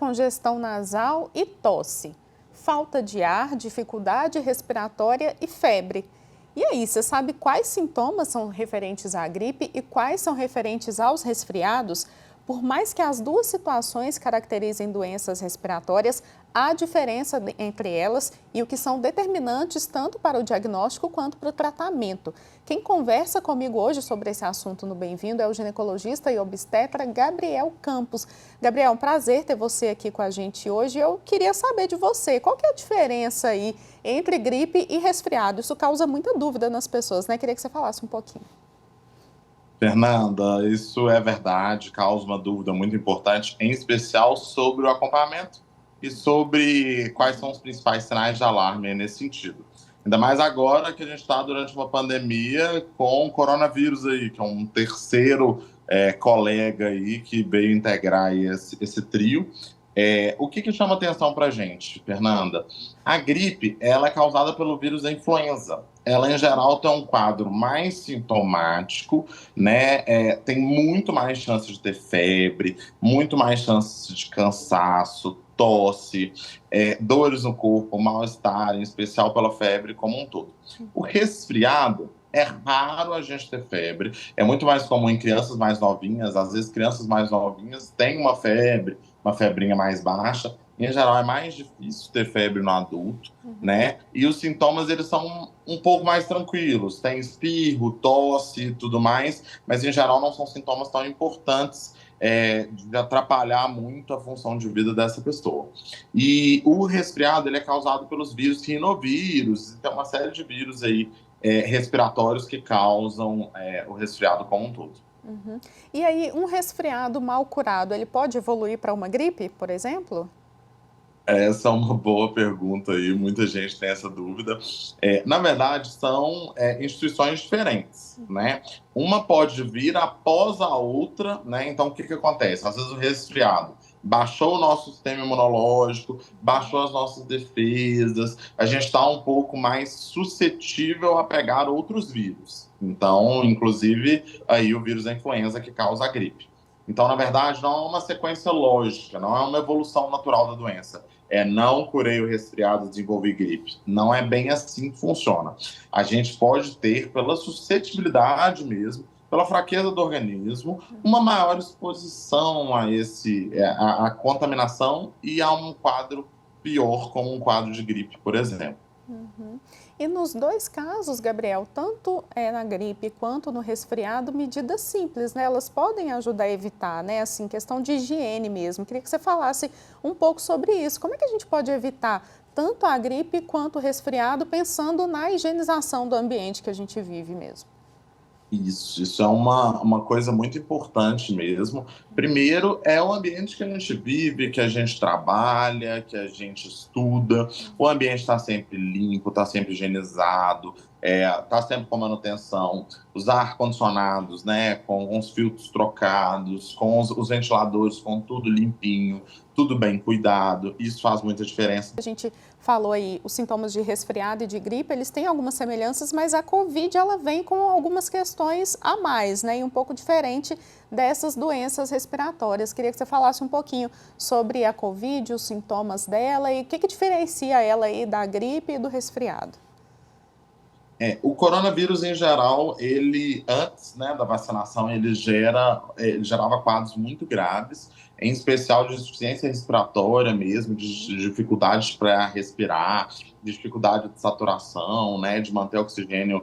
congestão nasal e tosse, falta de ar, dificuldade respiratória e febre. E aí, você sabe quais sintomas são referentes à gripe e quais são referentes aos resfriados? Por mais que as duas situações caracterizem doenças respiratórias, há diferença entre elas e o que são determinantes tanto para o diagnóstico quanto para o tratamento. Quem conversa comigo hoje sobre esse assunto no Bem-vindo é o ginecologista e obstetra Gabriel Campos. Gabriel, é um prazer ter você aqui com a gente hoje. Eu queria saber de você, qual que é a diferença aí entre gripe e resfriado? Isso causa muita dúvida nas pessoas, né? Queria que você falasse um pouquinho. Fernanda, isso é verdade, causa uma dúvida muito importante, em especial sobre o acompanhamento e sobre quais são os principais sinais de alarme nesse sentido. Ainda mais agora que a gente está durante uma pandemia com o coronavírus aí, que é um terceiro colega aí que veio integrar aí esse trio. O que chama atenção para a gente, Fernanda? A gripe, ela é causada pelo vírus da influenza. Ela, em geral, tem um quadro mais sintomático, né? Tem muito mais chance de ter febre, muito mais chance de cansaço, tosse, dores no corpo, mal-estar, em especial pela febre como um todo. O resfriado, é raro a gente ter febre, é muito mais comum em crianças mais novinhas, às vezes crianças mais novinhas têm uma febre, uma febrinha mais baixa. Em geral, é mais difícil ter febre no adulto, né? E os sintomas, eles são um pouco mais tranquilos. Tem espirro, tosse e tudo mais, mas, em geral, não são sintomas tão importantes de atrapalhar muito a função de vida dessa pessoa. E o resfriado, ele é causado pelos vírus rinovírus, tem uma série de vírus aí respiratórios que causam o resfriado como um todo. E aí, um resfriado mal curado, ele pode evoluir para uma gripe, por exemplo? Essa é uma boa pergunta aí, muita gente tem essa dúvida. Na verdade, são instituições diferentes, né? Uma pode vir após a outra, né? Então, o que acontece? Às vezes o resfriado baixou o nosso sistema imunológico, baixou as nossas defesas, a gente está um pouco mais suscetível a pegar outros vírus. Então, inclusive, aí o vírus da influenza que causa a gripe. Então, na verdade, não é uma sequência lógica, não é uma evolução natural da doença. Não curei o resfriado, desenvolvi gripe. Não é bem assim que funciona. A gente pode ter, pela suscetibilidade mesmo, pela fraqueza do organismo, uma maior exposição a contaminação e a um quadro pior, como um quadro de gripe, por exemplo. E nos dois casos, Gabriel, tanto na gripe quanto no resfriado, medidas simples, né? Elas podem ajudar a evitar, né? Assim, questão de higiene mesmo. Queria que você falasse um pouco sobre isso. Como é que a gente pode evitar tanto a gripe quanto o resfriado, pensando na higienização do ambiente que a gente vive mesmo? Isso é uma coisa muito importante mesmo. Primeiro, é o ambiente que a gente vive, que a gente trabalha, que a gente estuda. O ambiente está sempre limpo, está sempre higienizado, está sempre com manutenção. Os ar-condicionados, né, com os filtros trocados, com os ventiladores, com tudo limpinho, tudo bem cuidado. Isso faz muita diferença. A gente falou aí, os sintomas de resfriado e de gripe, eles têm algumas semelhanças, mas a Covid, ela vem com algumas questões a mais, né? E um pouco diferente dessas doenças respiratórias. Queria que você falasse um pouquinho sobre a Covid, os sintomas dela e o que diferencia ela aí da gripe e do resfriado. O coronavírus, em geral, ele, antes, né, da vacinação, ele gerava quadros muito graves, em especial de insuficiência respiratória mesmo, de dificuldades para respirar, de dificuldade de saturação, né, de manter o oxigênio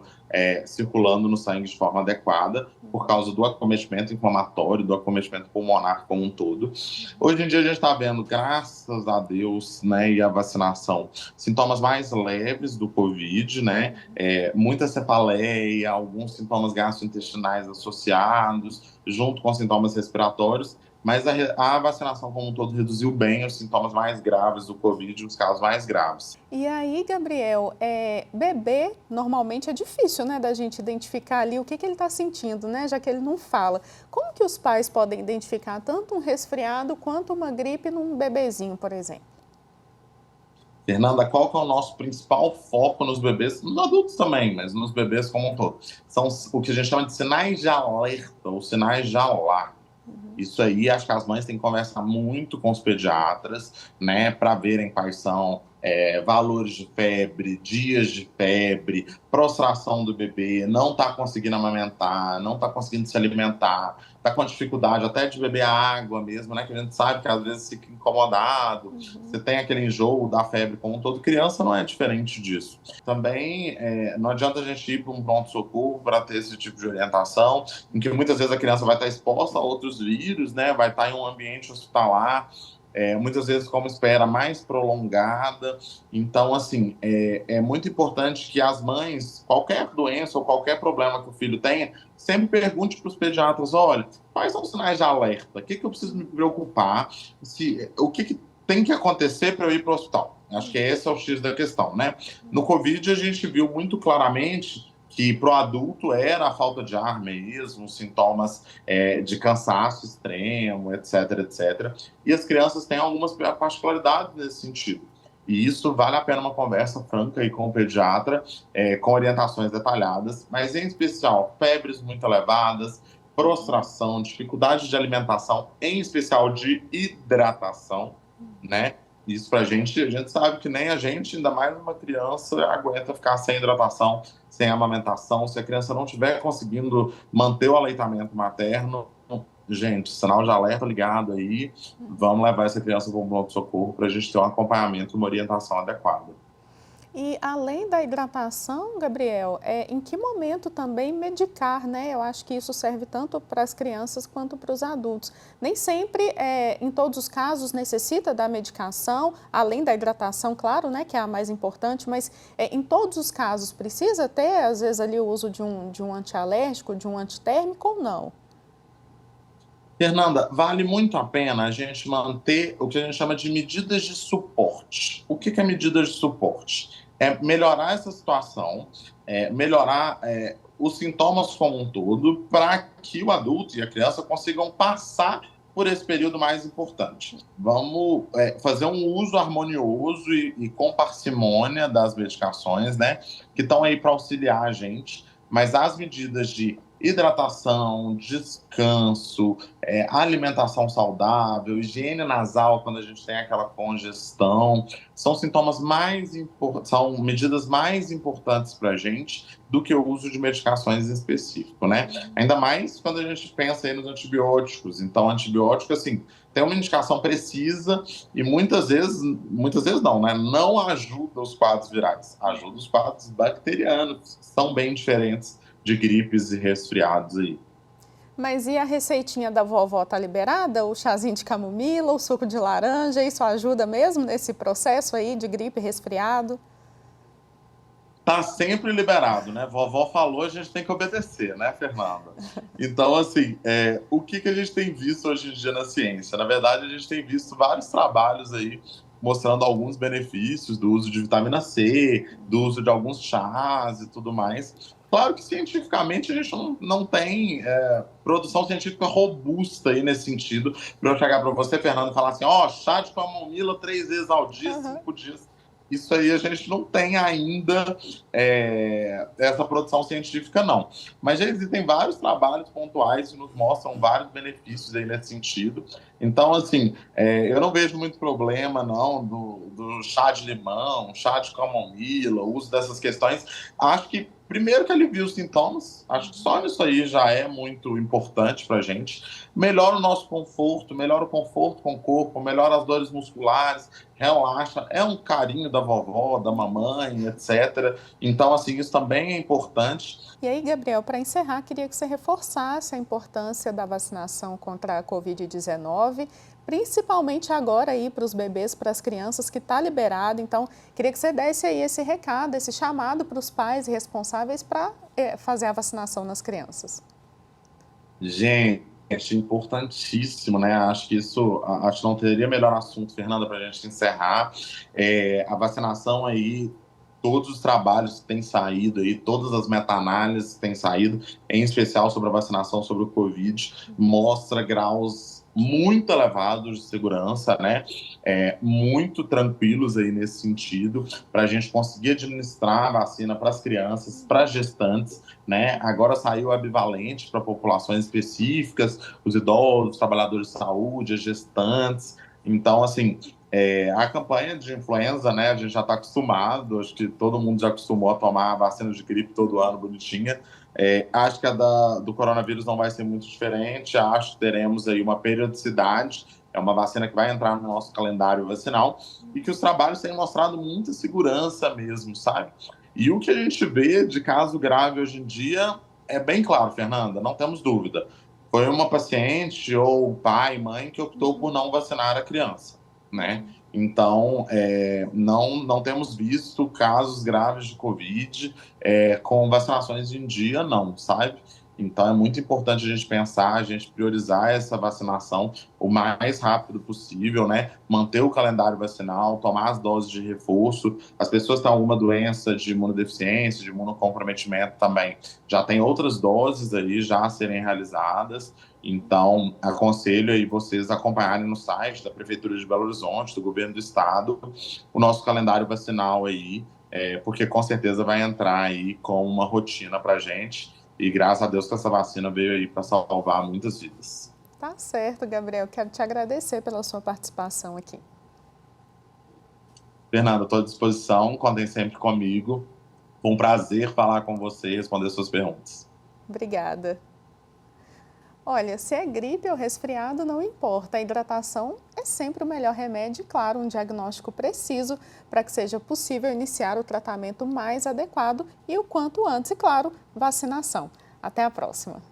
circulando no sangue de forma adequada, por causa do acometimento inflamatório, do acometimento pulmonar como um todo. Hoje em dia a gente está vendo, graças a Deus, né, e a vacinação, sintomas mais leves do Covid, né, muita cefaleia, alguns sintomas gastrointestinais associados, junto com sintomas respiratórios, mas a vacinação como um todo reduziu bem os sintomas mais graves do Covid, os casos mais graves. E aí, Gabriel, bebê normalmente é difícil, né, da gente identificar ali o que ele está sentindo, né, já que ele não fala. Como que os pais podem identificar tanto um resfriado quanto uma gripe num bebezinho, por exemplo? Fernanda, qual que é o nosso principal foco nos bebês, nos adultos também, mas nos bebês como um todo? São o que a gente chama de sinais de alerta ou sinais de alarme. Isso aí, acho que as mães têm que conversar muito com os pediatras, né, para verem quais são valores de febre, dias de febre, prostração do bebê, não está conseguindo amamentar, não está conseguindo se alimentar, está com dificuldade até de beber água mesmo, né, que a gente sabe que às vezes fica incomodado, você tem aquele enjoo da febre como um todo, criança não é diferente disso. Também não adianta a gente ir para um pronto-socorro para ter esse tipo de orientação, em que muitas vezes a criança vai estar exposta a outros vírus, né? Vai estar em um ambiente hospitalar, muitas vezes com uma espera mais prolongada. Então, assim, é muito importante que as mães, qualquer doença ou qualquer problema que o filho tenha, sempre pergunte para os pediatras, olha, quais são os sinais de alerta? O que eu preciso me preocupar? O que tem que acontecer para eu ir para o hospital? Acho que esse é o X da questão, né? No Covid, a gente viu muito claramente que para o adulto era a falta de ar mesmo, sintomas de cansaço extremo, etc, etc. E as crianças têm algumas particularidades nesse sentido. E isso vale a pena uma conversa franca aí com o pediatra, com orientações detalhadas, mas em especial febres muito elevadas, prostração, dificuldade de alimentação, em especial de hidratação, né? Isso pra gente, a gente sabe que nem a gente, ainda mais uma criança, aguenta ficar sem hidratação, sem amamentação. Se a criança não estiver conseguindo manter o aleitamento materno, gente, sinal de alerta ligado aí, vamos levar essa criança para um pronto-socorro para a gente ter um acompanhamento, uma orientação adequada. E além da hidratação, Gabriel, em que momento também medicar, né? Eu acho que isso serve tanto para as crianças quanto para os adultos. Nem sempre, em todos os casos, necessita da medicação, além da hidratação, claro, né, que é a mais importante, mas em todos os casos precisa ter, às vezes, ali o uso de um antialérgico, de um antitérmico ou não? Fernanda, vale muito a pena a gente manter o que a gente chama de medidas de suporte. O que é medidas de suporte? É melhorar essa situação, melhorar os sintomas como um todo, para que o adulto e a criança consigam passar por esse período mais importante. Vamos fazer um uso harmonioso e com parcimônia das medicações, né, que estão aí para auxiliar a gente, mas as medidas de hidratação, descanso, alimentação saudável, higiene nasal quando a gente tem aquela congestão, são sintomas são medidas mais importantes para a gente do que o uso de medicações em específico, né? Ainda mais quando a gente pensa aí nos antibióticos. Então, antibiótico, assim, tem uma indicação precisa e muitas vezes não, né? Não ajuda os quadros virais, ajuda os quadros bacterianos, que são bem diferentes de gripes e resfriados aí. Mas e a receitinha da vovó tá liberada? O chazinho de camomila, o suco de laranja, isso ajuda mesmo nesse processo aí de gripe e resfriado? Tá sempre liberado, né? Vovó falou, a gente tem que obedecer, né, Fernanda? Então, assim, o que a gente tem visto hoje em dia na ciência? Na verdade, a gente tem visto vários trabalhos aí mostrando alguns benefícios do uso de vitamina C, do uso de alguns chás e tudo mais. Claro que cientificamente a gente não tem produção científica robusta aí nesse sentido, para eu chegar para você, Fernando, e falar assim, chá de camomila 3 vezes ao dia, 5 dias. Isso aí a gente não tem ainda essa produção científica, não. Mas já existem vários trabalhos pontuais que nos mostram vários benefícios aí nesse sentido. Então, assim, eu não vejo muito problema, não, do chá de limão, chá de camomila, o uso dessas questões. Acho que, primeiro que alivia os sintomas, acho que só isso aí já é muito importante pra gente. Melhora o nosso conforto, melhora o conforto com o corpo, melhora as dores musculares, relaxa, é um carinho da vovó, da mamãe, etc. Então, assim, isso também é importante. E aí, Gabriel, para encerrar, queria que você reforçasse a importância da vacinação contra a Covid-19, principalmente agora aí para os bebês, para as crianças, que está liberado. Então, queria que você desse aí esse recado, esse chamado para os pais responsáveis para fazer a vacinação nas crianças. Gente, importantíssimo, né? Acho que não teria melhor assunto, Fernanda, para a gente encerrar. A vacinação aí, todos os trabalhos que têm saído aí, todas as meta-análises que têm saído, em especial sobre a vacinação sobre o Covid, mostra graus muito elevados de segurança, né? Muito tranquilos aí nesse sentido, para a gente conseguir administrar a vacina para as crianças, para as gestantes, né? Agora saiu a bivalente para populações específicas, os idosos, os trabalhadores de saúde, as gestantes. Então, assim, a campanha de influenza, né? A gente já está acostumado, acho que todo mundo já acostumou a tomar a vacina de gripe todo ano, bonitinha. Acho que a do coronavírus não vai ser muito diferente. Acho que teremos aí uma periodicidade. É uma vacina que vai entrar no nosso calendário vacinal e que os trabalhos têm mostrado muita segurança mesmo, sabe? E o que a gente vê de caso grave hoje em dia é bem claro, Fernanda, não temos dúvida. Foi uma paciente ou pai, mãe que optou por não vacinar a criança, né? Então, não temos visto casos graves de Covid com vacinações em dia, não, sabe? Então, é muito importante a gente pensar, a gente priorizar essa vacinação o mais rápido possível, né? Manter o calendário vacinal, tomar as doses de reforço. As pessoas que têm alguma doença de imunodeficiência, de imunocomprometimento também, já tem outras doses aí já a serem realizadas. Então, aconselho aí vocês acompanharem no site da Prefeitura de Belo Horizonte, do Governo do Estado, o nosso calendário vacinal aí, porque com certeza vai entrar aí com uma rotina para a gente. E graças a Deus que essa vacina veio aí para salvar muitas vidas. Tá certo, Gabriel. Quero te agradecer pela sua participação aqui. Fernanda, estou à disposição, contem sempre comigo. Foi um prazer falar com você e responder suas perguntas. Obrigada. Olha, se é gripe ou resfriado, não importa. A hidratação é sempre o melhor remédio e, claro, um diagnóstico preciso para que seja possível iniciar o tratamento mais adequado e o quanto antes, e, claro, vacinação. Até a próxima.